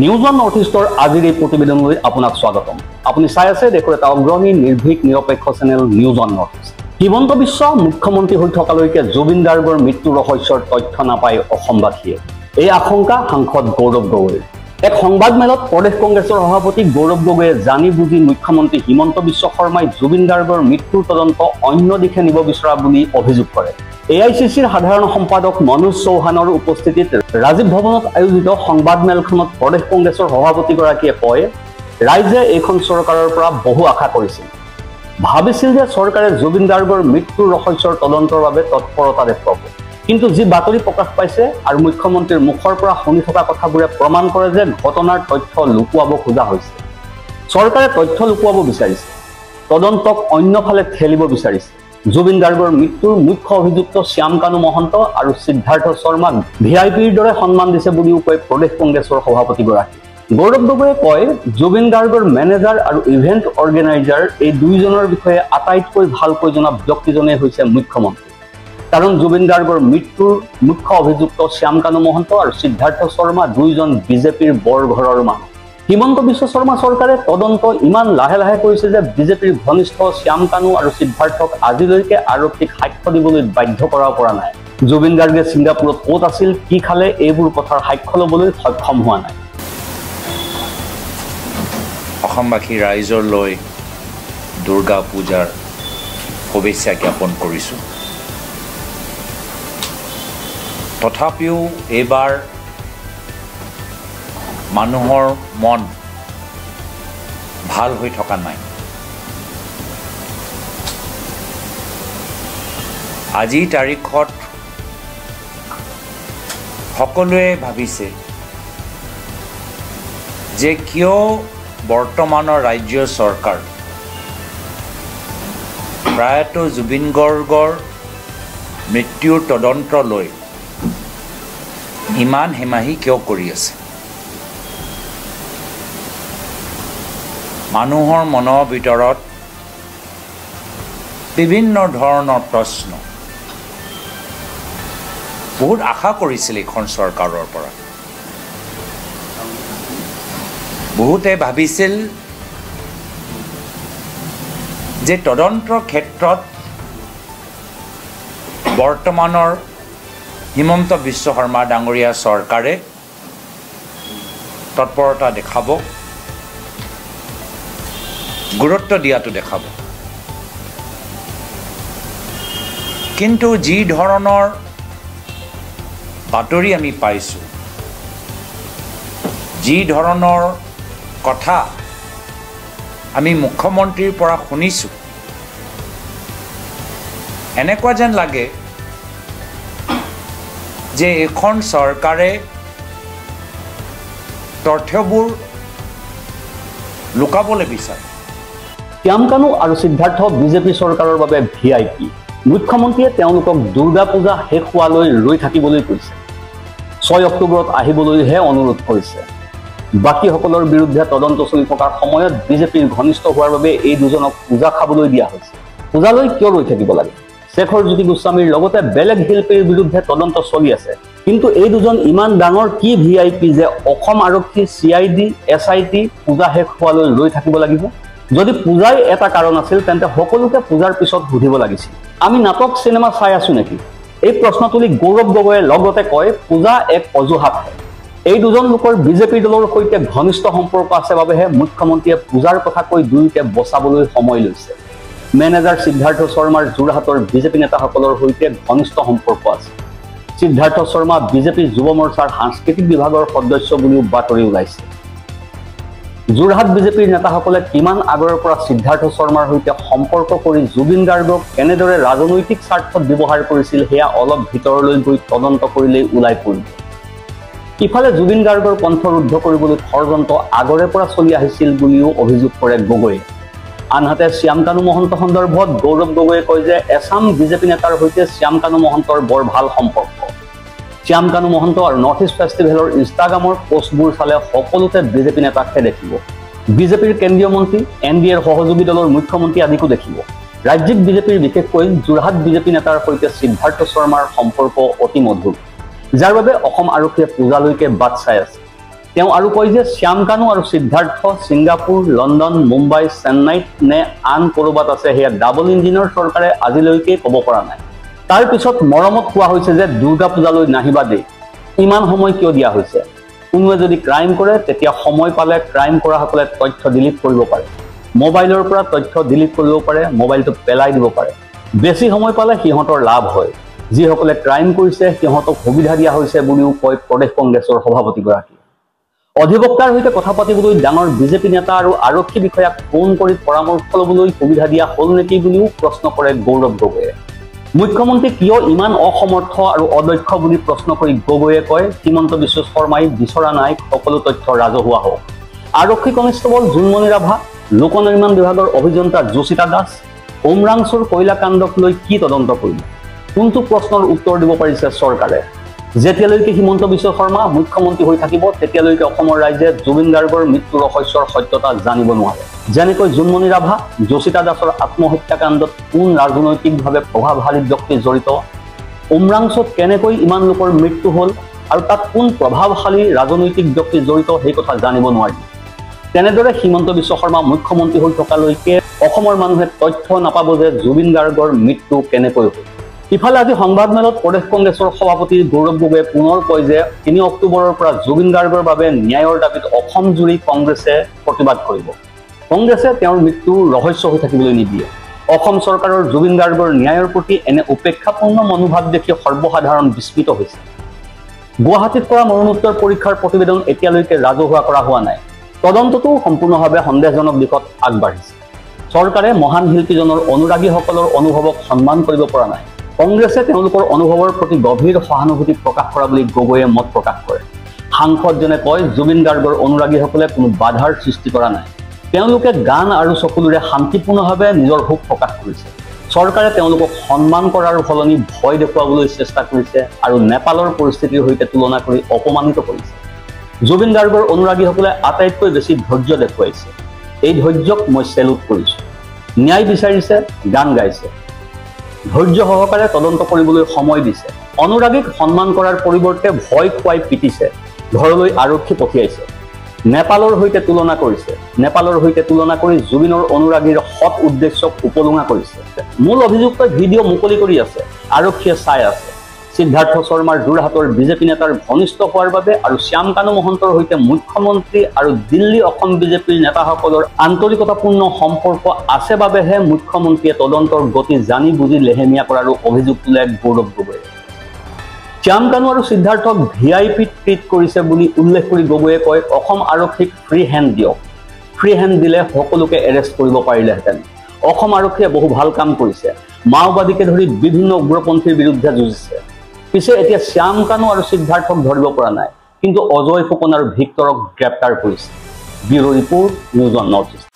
News one north ইষ্টৰ আজিৰ এই প্ৰতিবেদনলৈ আপোনাক স্বাগতম। আপুনি চাই আছে দেশৰ এটা অগ্ৰণী নিৰ্ভীক নিৰপেক্ষ channel news one north east. Himanta Biswa মুখ্যমন্ত্ৰী হৈ থকালৈকে জুবিন গাৰ্গৰ মৃত্যু ৰহস্যৰ তথ্য নাপায় অসমবাসীয়ে। এই আশংকা সাংসদ গৌৰৱ গগৈৰ। এক সংবাদমেলত প্ৰদেশ কংগ্ৰেছৰ সভাপতি গৌৰৱ গগৈয়ে জানি বুজি মুখ্যমন্ত্ৰী হিমন্ত বিশ্ব শৰ্মাই জুবিন গাৰ্গৰ মৃত্যুৰ তদন্ত অন্য দিশে নিব বিচৰা বুলি অভিযোগ কৰে। AICCৰ সাধাৰণ সম্পাদক মনোজ চৌহানৰ উপস্থিতিত ৰাজীৱ ভৱনত আয়োজিত সংবাদমেলখনত প্ৰদেশ কংগ্ৰেছৰ সভাপতিগৰাকীয়ে কয়, ৰাইজে এইখন চৰকাৰৰ পৰা বহু আশা কৰিছিল। ভাবিছিল যে চৰকাৰে জুবিন গাৰ্গৰ মৃত্যুৰ ৰহস্যৰ তদন্তৰ বাবে তৎপৰতা দেখুৱাব। কিন্তু যি বাতৰি প্ৰকাশ পাইছে আৰু মুখ্যমন্ত্ৰীৰ মুখৰ পৰা শুনি থকা কথাবোৰে প্ৰমাণ কৰে যে ঘটনাৰ তথ্য লুকুৱাব খোজা হৈছে। চৰকাৰে তথ্য লুকুৱাব বিচাৰিছে, তদন্তক অন্যফালে ঠেলিব বিচাৰিছে। জুবিন গাৰ্গৰ মৃত্যুৰ মুখ্য অভিযুক্ত শ্যাম কানু মহন্ত আৰু সিদ্ধাৰ্থ শৰ্মাক VIPৰ দৰে সন্মান দিছে বুলিও কয় প্ৰদেশ কংগ্ৰেছৰ সভাপতিগৰাকী। গৌৰৱ গগৈয়ে কয়, জুবিন গাৰ্গৰ মেনেজাৰ আৰু ইভেণ্ট অৰ্গেনাইজাৰ এই দুয়োজনৰ বিষয়ে আটাইতকৈ ভালকৈ জনা ব্যক্তিজনেই হৈছে মুখ্যমন্ত্ৰী। কাৰণ জুবিন গাৰ্গৰ মৃত্যুৰ মুখ্য অভিযুক্ত শ্যাম কানু মহন্ত আৰু সিদ্ধাৰ্থ শৰ্মা দুয়োজন বিজেপিৰ বৰঘৰৰ মানুহ। হিমন্ত বিশ্ব শৰ্মা চৰকাৰে তদন্ত ইমান লাহে লাহে কৰিছে যে বিজেপিৰ ঘনিষ্ঠ শ্যাম কানু আৰু সিদ্ধাৰ্থক আজিলৈকে আৰক্ষীক সাক্ষ্য দিবলৈ বাধ্য কৰাব পৰা নাই। জুবিন গাৰ্গে ছিংগাপুৰত ক'ত আছিল, কি খালে, এইবোৰ কথাৰ সাক্ষ্য ল'বলৈ সক্ষম হোৱা নাই। অসমবাসী ৰাইজলৈ দুৰ্গা পূজাৰ শুভেচ্ছা জ্ঞাপন কৰিছোঁ। তথাপিও এইবাৰ মানুহৰ মন ভাল হৈ থকা নাই। আজিৰ তাৰিখত সকলোৱে ভাবিছে যে কিয় বৰ্তমানৰ ৰাজ্য চৰকাৰ প্ৰায়তো জুবিন গাৰ্গৰ মৃত্যুৰ তদন্ত লৈ ইমান হেমাহি কিয় কৰি আছে। মানুহৰ মনৰ ভিতৰত বিভিন্ন ধৰণৰ প্ৰশ্ন, বহুত আশা কৰিছিল এইখন চৰকাৰৰ পৰা। বহুতে ভাবিছিল যে তদন্তৰ ক্ষেত্ৰত বৰ্তমানৰ হিমন্ত বিশ্ব শৰ্মা ডাঙৰীয়া চৰকাৰে তৎপৰতা দেখাব, গুৰুত্ব দিয়াটো দেখাব। কিন্তু যি ধৰণৰ বাতৰি আমি পাইছোঁ, যি ধৰণৰ কথা আমি মুখ্যমন্ত্ৰীৰ পৰা শুনিছোঁ, এনেকুৱা যেন লাগে যে এইখন চৰকাৰে তথ্যবোৰ লুকাবলৈ বিচাৰে। শ্যাম কানু আৰু সিদ্ধাৰ্থ বিজেপি চৰকাৰৰ বাবে VIP। মুখ্যমন্ত্ৰীয়ে তেওঁলোকক দুৰ্গা পূজা শেষ হোৱালৈ ৰৈ থাকিবলৈ কৈছে। 6 অক্টোবৰত আহিবলৈহে অনুৰোধ কৰিছে। বাকীসকলৰ বিৰুদ্ধে তদন্ত চলি থকাৰ সময়ত বিজেপিৰ ঘনিষ্ঠ হোৱাৰ বাবে এই দুজনক পূজা খাবলৈ দিয়া হৈছে। পূজালৈ কিয় ৰৈ থাকিব লাগে? শেখৰ জ্যোতি গোস্বামীৰ লগতে বেলেগ শিল্পীৰ বিৰুদ্ধে তদন্ত চলি আছে। কিন্তু এই দুজন ইমান ডাঙৰ কি VIP যে অসম আৰক্ষী, CID, SIT পূজা শেষ হোৱালৈ ৰৈ থাকিব লাগিব? যদি পূজাই এটা কাৰণ আছিল তেন্তে সকলোকে পূজাৰ পিছত সুধিব লাগিছিল। আমি নাটক চিনেমা চাই আছো নেকি? এই প্ৰশ্ন তুলি গৌৰৱ গগৈয়ে লগতে কয়, পূজা এক অজুহাত। এই দুজন লোকৰ বিজেপি দলৰ সৈতে ঘনিষ্ঠ সম্পৰ্ক আছে বাবেহে মুখ্যমন্ত্ৰীয়ে পূজাৰ কথা কৈ দুয়োকে বচাবলৈ সময় লৈছে। মেনেজাৰ সিদ্ধাৰ্থ শৰ্মাৰ যোৰহাটৰ বিজেপি নেতাসকলৰ সৈতে ঘনিষ্ঠ সম্পৰ্ক আছে। সিদ্ধাৰ্থ শৰ্মা বিজেপি যুৱ মৰ্চাৰ সাংস্কৃতিক বিভাগৰ সদস্য বুলিও বাতৰি ওলাইছে। যোৰহাট বিজেপিৰ নেতাসকলে কিমান আগৰৰ পৰা সিদ্ধাৰ্থ শৰ্মাৰ সৈতে সম্পৰ্ক কৰি জুবিন গাৰ্গক কেনেদৰে ৰাজনৈতিক স্বাৰ্থত ব্যৱহাৰ কৰিছিল সেয়া অলপ ভিতৰলৈ গৈ তদন্ত কৰিলেই ওলাই পৰিব। ইফালে জুবিন গাৰ্গৰ কণ্ঠৰুদ্ধ কৰিবলৈ ষড়যন্ত্ৰ আগৰে পৰা চলি আহিছিল বুলিও অভিযোগ কৰে গগৈয়ে। আনহাতে শ্যাম কানু মহন্ত সন্দৰ্ভত গৌৰৱ গগৈয়ে কয় যে এছাম বিজেপি নেতাৰ সৈতে শ্যাম কানু মহন্তৰ বৰ ভাল সম্পৰ্ক। শ্যাম কানু মহন্ত আৰু নৰ্থ ইষ্ট ফেষ্টিভেলৰ ইনষ্টাগ্ৰামৰ পোষ্টবোৰ চালে সকলোতে বিজেপি নেতাকহে দেখিব। বিজেপিৰ কেন্দ্ৰীয় মন্ত্ৰী, NDAৰ সহযোগী দলৰ মুখ্যমন্ত্ৰী আদিকো দেখিব। ৰাজ্যিক বিজেপিৰ বিশেষকৈ যোৰহাট বিজেপি নেতাৰ সৈতে সিদ্ধাৰ্থ শৰ্মাৰ সম্পৰ্ক অতি মধুৰ, যাৰ বাবে অসম আৰক্ষীয়ে পূজালৈকে বাট চাই আছে। তেওঁ আৰু কয় যে শ্যাম কানু আৰু সিদ্ধাৰ্থ ছিংগাপুৰ, লণ্ডন, মুম্বাই, চেন্নাইত নে আন ক'ৰবাত আছে সেয়া ডাবল ইঞ্জিনৰ চৰকাৰে আজিলৈকে ক'ব পৰা নাই। তাৰ পিছত মৰমত কোৱা হৈছে যে দুৰ্গা পূজালৈ নাহিবা দেই, ইমান সময় কিয় দিয়া হৈছে? কোনোৱে যদি ক্ৰাইম কৰে তেতিয়া সময় পালে ক্ৰাইম কৰাসকলে তথ্য ডিলিট কৰিব পাৰে, মোবাইলৰ পৰা তথ্য ডিলিট কৰিব পাৰে, মোবাইলটো পেলাই দিব পাৰে। বেছি সময় পালে সিহঁতৰ লাভ হয়। যিসকলে ক্ৰাইম কৰিছে সিহঁতক সুবিধা দিয়া হৈছে বুলিও কয় প্ৰদেশ কংগ্ৰেছৰ সভাপতিগৰাকী। অধিবক্তাৰ সৈতে কথা পাতিবলৈ ডাঙৰ বিজেপি নেতা আৰু আৰক্ষী বিষয়াক ফোন কৰি পৰামৰ্শ ল'বলৈ সুবিধা দিয়া হ'ল নেকি বুলিও প্ৰশ্ন কৰে গৌৰৱ গগৈয়ে। মুখ্যমন্ত্ৰী কিয় ইমান অসমৰ্থ আৰু অদক্ষ বুলি প্ৰশ্ন কৰি গগৈয়ে কয়, হিমন্ত বিশ্ব শৰ্মাই বিচৰা নাই সকলো তথ্য ৰাজহুৱা হওক। আৰক্ষী কনিষ্টবল জোনমণি ৰাভা, লোক নিৰ্মাণ বিভাগৰ অভিযন্তা যোশিতা দাস, উমৰাংচুৰ কয়লাকাণ্ডক লৈ কি তদন্ত কৰিলে? কোনটো প্ৰশ্নৰ উত্তৰ দিব পাৰিছে চৰকাৰে? যেতিয়ালৈকে হিমন্ত বিশ্ব শৰ্মা মুখ্যমন্ত্ৰী হৈ থাকিব তেতিয়ালৈকে অসমৰ ৰাইজে জুবিন গাৰ্গৰ মৃত্যু ৰহস্যৰ সত্যতা জানিব নোৱাৰে। যেনেকৈ জোনমণি ৰাভা, যোশিতা দাসৰ আত্মহত্যাকাণ্ডত কোন ৰাজনৈতিকভাৱে প্ৰভাৱশালী ব্যক্তি জড়িত, উমৰাংচুত কেনেকৈ ইমান লোকৰ মৃত্যু হ'ল আৰু তাত কোন প্ৰভাৱশালী ৰাজনৈতিক ব্যক্তি জড়িত সেই কথা জানিব নোৱাৰি। তেনেদৰে হিমন্ত বিশ্ব শৰ্মা মুখ্যমন্ত্ৰী হৈ থকালৈকে অসমৰ মানুহে তথ্য নাপাব যে জুবিন গাৰ্গৰ মৃত্যু কেনেকৈ হ'ল। ইফালে আজি সংবাদমেলত প্ৰদেশ কংগ্ৰেছৰ সভাপতি গৌৰৱ গগৈয়ে পুনৰ কয় যে ৩ অক্টোবৰৰ পৰা জুবিন গাৰ্গৰ বাবে ন্যায়ৰ দাবীত অসম জুৰি কংগ্ৰেছে প্ৰতিবাদ কৰিব। কংগ্ৰেছে তেওঁৰ মৃত্যু ৰহস্য হৈ থাকিবলৈ নিদিয়ে। অসম চৰকাৰৰ জুবিন গাৰ্গৰ ন্যায়ৰ প্ৰতি এনে উপেক্ষাপূৰ্ণ মনোভাৱ দেখি সৰ্বসাধাৰণ বিস্মিত হৈছে। গুৱাহাটীত কৰা মৰণোত্তৰ পৰীক্ষাৰ প্ৰতিবেদন এতিয়ালৈকে ৰাজহুৱা কৰা হোৱা নাই। তদন্তটো সম্পূৰ্ণভাৱে সন্দেহজনক দিশত আগবাঢ়িছে। চৰকাৰে মহান শিল্পীজনৰ অনুৰাগীসকলৰ অনুভৱক সন্মান কৰিব পৰা নাই। কংগ্ৰেছে তেওঁলোকৰ অনুভৱৰ প্ৰতি গভীৰ সহানুভূতি প্ৰকাশ কৰা বুলি গগৈয়ে মত প্ৰকাশ কৰে। সাংসদজনে কয়, জুবিন গাৰ্গৰ অনুৰাগীসকলে কোনো বাধাৰ সৃষ্টি কৰা নাই। তেওঁলোকে গান আৰু চকুলোৰে শান্তিপূৰ্ণভাৱে নিজৰ শোক প্ৰকাশ কৰিছে। চৰকাৰে তেওঁলোকক সন্মান কৰাৰ সলনি ভয় দেখুৱাবলৈ চেষ্টা কৰিছে আৰু নেপালৰ পৰিস্থিতিৰ সৈতে তুলনা কৰি অপমানিত কৰিছে। জুবিন গাৰ্গৰ অনুৰাগীসকলে আটাইতকৈ বেছি ধৈৰ্য দেখুৱাইছে। এই ধৈৰ্যক মই চেলুট কৰিছোঁ। ন্যায় বিচাৰিছে, গান গাইছে, ধৈৰ্য সহকাৰে তদন্ত কৰিবলৈ সময় দিছে। অনুৰাগীক সন্মান কৰাৰ পৰিৱৰ্তে ভয় খুৱাই পিটিছে, ঘৰলৈ আৰক্ষী পঠিয়াইছে। নেপালৰ সৈতে তুলনা কৰিছে, নেপালৰ সৈতে তুলনা কৰি জুবিনৰ অনুৰাগীৰ সৎ উদ্দেশ্যক উপলুঙা কৰিছে। মূল অভিযুক্তই ভিডিঅ' মুকলি কৰি আছে, আৰক্ষীয়ে চাই আছে। সিদ্ধাৰ্থ শৰ্মাৰ যোৰহাটৰ বিজেপি নেতাৰ ঘনিষ্ঠ হোৱাৰ বাবে আৰু শ্যাম কানু মহন্তৰ সৈতে মুখ্যমন্ত্ৰী আৰু দিল্লী অসম বিজেপিৰ নেতাসকলৰ আন্তৰিকতাপূৰ্ণ সম্পৰ্ক আছে বাবেহে মুখ্যমন্ত্ৰীয়ে তদন্তৰ গতি জানি বুজি লেহেমীয়া কৰাৰো অভিযোগ তোলে গৌৰৱ গগৈয়ে। শ্যাম কানু আৰু সিদ্ধাৰ্থক VIP ট্ৰিট কৰিছে বুলি উল্লেখ কৰি গগৈয়ে কয়, অসম আৰক্ষীক ফ্ৰী হেণ্ড দিয়ক। ফ্ৰী হেণ্ড দিলে সকলোকে এৰেষ্ট কৰিব পাৰিলেহেঁতেন। অসম আৰক্ষীয়ে বহু ভাল কাম কৰিছে। মাওবাদীকে ধৰি বিভিন্ন উগ্ৰপন্থীৰ বিৰুদ্ধে যুঁজিছে। পিছে এতিয়া শ্যাম কানু আৰু সিদ্ধাৰ্থক ধৰিব পৰা নাই, কিন্তু অজয় ফুকন আৰু ভিক্টৰক গ্ৰেপ্তাৰ কৰিছে। Bureau report, news on north east.